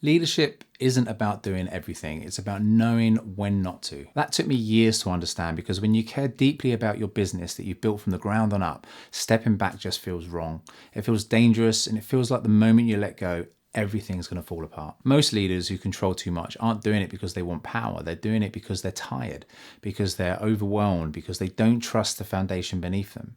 Leadership isn't about doing everything, it's about knowing when not to. That took me years to understand, because when you care deeply about your business that you've built from the ground on up, stepping back just feels wrong. It feels dangerous, and it feels like the moment you let go, everything's going to fall apart. Most leaders who control too much aren't doing it because they want power. They're doing it because they're tired, because they're overwhelmed, because they don't trust the foundation beneath them,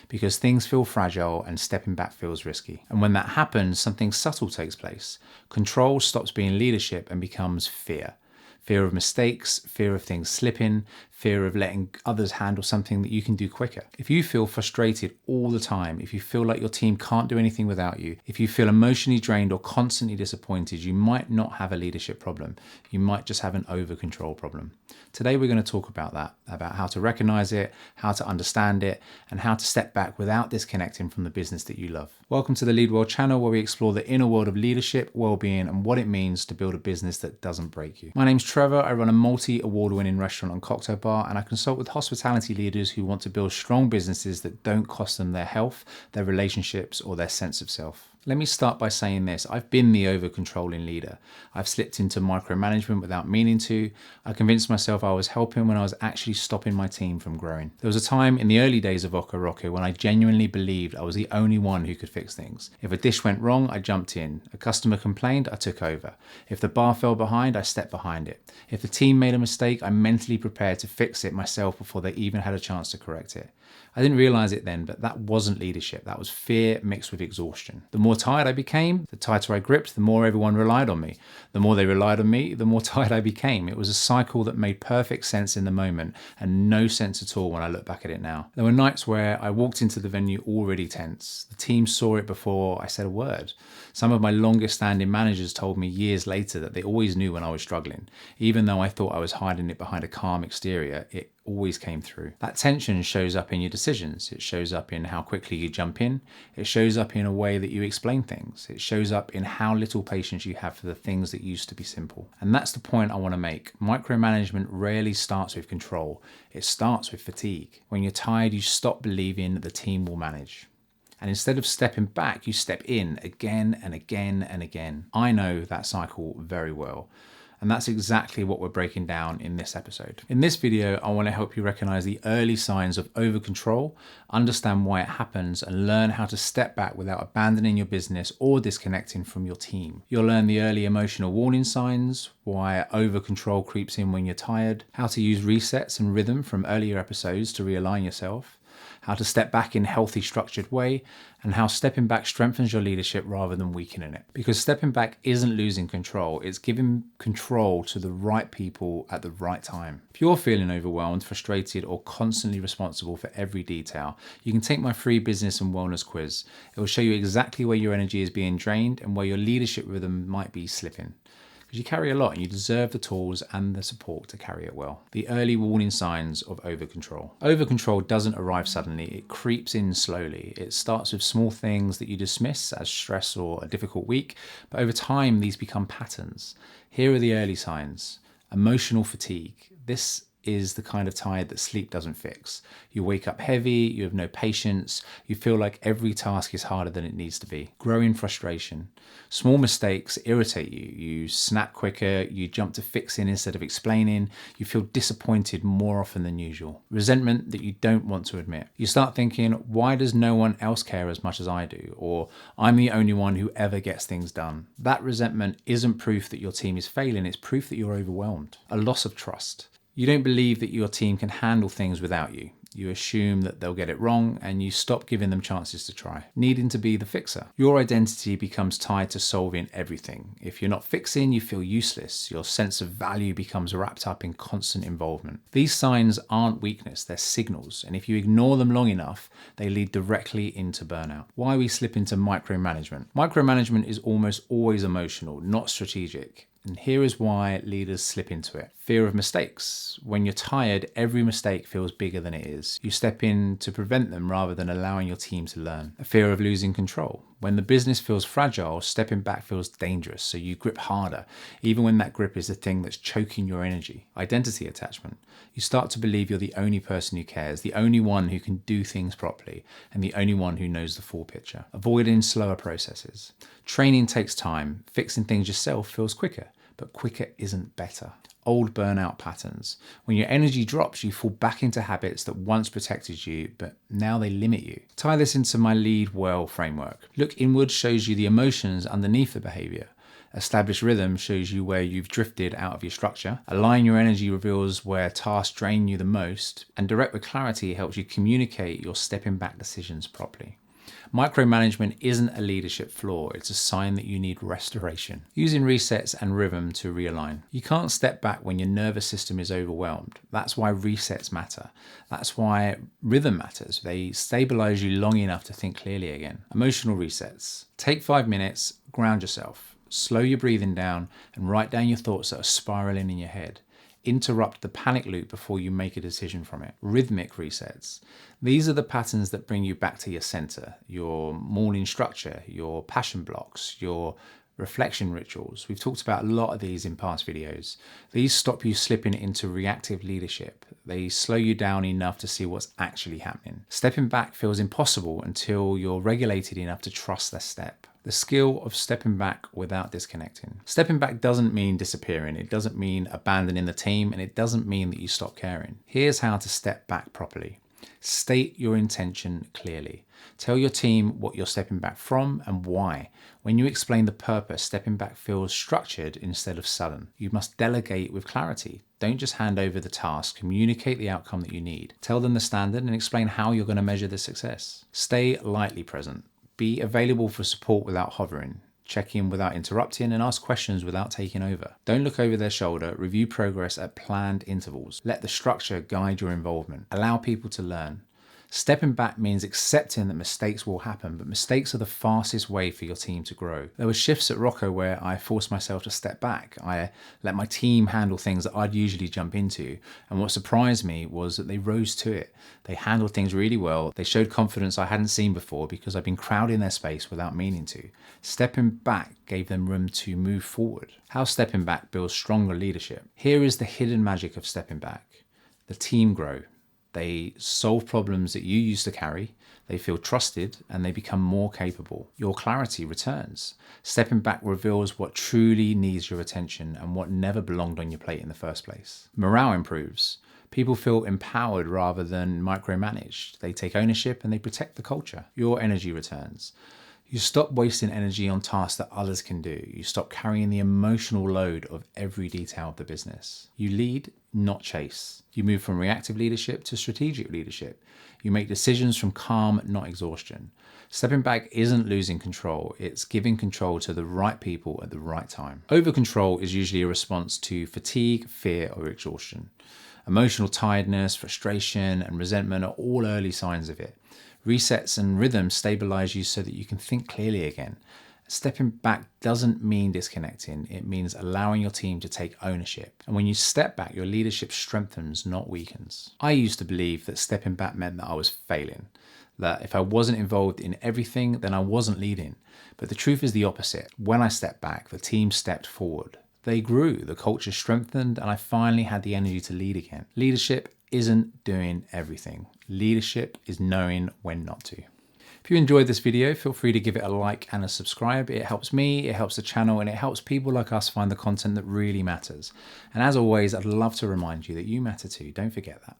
because things feel fragile and stepping back feels risky. And when that happens, something subtle takes place. Control stops being leadership and becomes fear. Fear of mistakes, fear of things slipping, fear of letting others handle something that you can do quicker. If you feel frustrated all the time, if you feel like your team can't do anything without you, if you feel emotionally drained or constantly disappointed, you might not have a leadership problem. You might just have an over-control problem. Today we're going to talk about that, about how to recognize it, how to understand it, and how to step back without disconnecting from the business that you love. Welcome to the Lead Well channel, where we explore the inner world of leadership, well-being, and what it means to build a business that doesn't break you. My name's Trevor. I run a multi-award-winning restaurant and cocktail bar, and I consult with hospitality leaders who want to build strong businesses that don't cost them their health, their relationships, or their sense of self. Let me start by saying this. I've been the over-controlling leader. I've slipped into micromanagement without meaning to. I convinced myself I was helping when I was actually stopping my team from growing. There was a time in the early days of Oka Roka when I genuinely believed I was the only one who could fix things. If a dish went wrong, I jumped in. A customer complained, I took over. If the bar fell behind, I stepped behind it. If the team made a mistake, I mentally prepared to fix it myself before they even had a chance to correct it. I didn't realize it then, but that wasn't leadership. That was fear mixed with exhaustion. The more tired I became, the tighter I gripped, the more everyone relied on me. The more they relied on me, the more tired I became. It was a cycle that made perfect sense in the moment and no sense at all when I look back at it now. There were nights where I walked into the venue already tense. The team saw it before I said a word. Some of my longest standing managers told me years later that they always knew when I was struggling. Even though I thought I was hiding it behind a calm exterior, it always came through. That tension shows up in your decisions. It shows up in how quickly you jump in. It shows up in a way that you explain things. It shows up in how little patience you have for the things that used to be simple. And that's the point I want to make. Micromanagement rarely starts with control. It starts with fatigue. When you're tired, you stop believing that the team will manage. And instead of stepping back, you step in again and again and again. I know that cycle very well. And that's exactly what we're breaking down in this episode. In this video, I want to help you recognize the early signs of over-control, understand why it happens, and learn how to step back without abandoning your business or disconnecting from your team. You'll learn the early emotional warning signs, why over-control creeps in when you're tired, how to use resets and rhythm from earlier episodes to realign yourself, how to step back in a healthy, structured way, and how stepping back strengthens your leadership rather than weakening it. Because stepping back isn't losing control, it's giving control to the right people at the right time. If you're feeling overwhelmed, frustrated, or constantly responsible for every detail, you can take my free business and wellness quiz. It will show you exactly where your energy is being drained and where your leadership rhythm might be slipping. You carry a lot and you deserve the tools and the support to carry it well. The early warning signs of over-control. Over-control doesn't arrive suddenly, it creeps in slowly. It starts with small things that you dismiss as stress or a difficult week, but over time these become patterns. Here are the early signs. Emotional fatigue. This is the kind of tired that sleep doesn't fix. You wake up heavy, you have no patience, you feel like every task is harder than it needs to be. Growing frustration. Small mistakes irritate you. You snap quicker, you jump to fixing instead of explaining, you feel disappointed more often than usual. Resentment that you don't want to admit. You start thinking, why does no one else care as much as I do? Or I'm the only one who ever gets things done. That resentment isn't proof that your team is failing, it's proof that you're overwhelmed. A loss of trust. You don't believe that your team can handle things without you. You assume that they'll get it wrong and you stop giving them chances to try, needing to be the fixer. Your identity becomes tied to solving everything. If you're not fixing, you feel useless. Your sense of value becomes wrapped up in constant involvement. These signs aren't weakness, they're signals. And if you ignore them long enough, they lead directly into burnout. Why we slip into micromanagement. Micromanagement is almost always emotional, not strategic. And here is why leaders slip into it. Fear of mistakes. When you're tired, every mistake feels bigger than it is. You step in to prevent them rather than allowing your team to learn. A fear of losing control. When the business feels fragile, stepping back feels dangerous, so you grip harder, even when that grip is the thing that's choking your energy. Identity attachment. You start to believe you're the only person who cares, the only one who can do things properly, and the only one who knows the full picture. Avoiding slower processes. Training takes time. Fixing things yourself feels quicker, but quicker isn't better. Old burnout patterns. When your energy drops, you fall back into habits that once protected you, but now they limit you. Tie this into my lead well framework. Look inward shows you the emotions underneath the behavior. Establish rhythm shows you where you've drifted out of your structure. Align your energy reveals where tasks drain you the most. And direct with clarity helps you communicate your stepping back decisions properly. Micromanagement isn't a leadership flaw, it's a sign that you need restoration. Using resets and rhythm to realign. You can't step back when your nervous system is overwhelmed. That's why resets matter. That's why rhythm matters. They stabilize you long enough to think clearly again. Emotional resets. Take 5 minutes, ground yourself, slow your breathing down, and write down your thoughts that are spiraling in your head. Interrupt the panic loop before you make a decision from it. Rhythmic resets. These are the patterns that bring you back to your center, your morning structure, your passion blocks, your reflection rituals. We've talked about a lot of these in past videos. These stop you slipping into reactive leadership. They slow you down enough to see what's actually happening. Stepping back feels impossible until you're regulated enough to trust the step. The skill of stepping back without disconnecting. Stepping back doesn't mean disappearing. It doesn't mean abandoning the team, and it doesn't mean that you stop caring. Here's how to step back properly. State your intention clearly. Tell your team what you're stepping back from and why. When you explain the purpose, stepping back feels structured instead of sudden. You must delegate with clarity. Don't just hand over the task, communicate the outcome that you need. Tell them the standard and explain how you're going to measure the success. Stay lightly present. Be available for support without hovering. Check in without interrupting and ask questions without taking over. Don't look over their shoulder. Review progress at planned intervals. Let the structure guide your involvement. Allow people to learn. Stepping back means accepting that mistakes will happen, but mistakes are the fastest way for your team to grow. There were shifts at Rocco where I forced myself to step back. I let my team handle things that I'd usually jump into, and what surprised me was that they rose to it. They handled things really well. They showed confidence I hadn't seen before because I'd been crowding their space without meaning to. Stepping back gave them room to move forward. How stepping back builds stronger leadership. Here is the hidden magic of stepping back. The team grow. They solve problems that you used to carry, they feel trusted, and they become more capable. Your clarity returns. Stepping back reveals what truly needs your attention and what never belonged on your plate in the first place. Morale improves. People feel empowered rather than micromanaged. They take ownership and they protect the culture. Your energy returns. You stop wasting energy on tasks that others can do. You stop carrying the emotional load of every detail of the business. You lead, not chase. You move from reactive leadership to strategic leadership. You make decisions from calm, not exhaustion. Stepping back isn't losing control. It's giving control to the right people at the right time. Over-control is usually a response to fatigue, fear, or exhaustion. Emotional tiredness, frustration, and resentment are all early signs of it. Resets and rhythm stabilize you so that you can think clearly again. Stepping back doesn't mean disconnecting. It means allowing your team to take ownership. And when you step back, your leadership strengthens, not weakens. I used to believe that stepping back meant that I was failing, that if I wasn't involved in everything, then I wasn't leading. But the truth is the opposite. When I stepped back, the team stepped forward. They grew, the culture strengthened, and I finally had the energy to lead again. Leadership isn't doing everything. Leadership is knowing when not to. If you enjoyed this video, feel free to give it a like and a subscribe. It helps me, it helps the channel, and it helps people like us find the content that really matters. And as always, I'd love to remind you that you matter too. Don't forget that.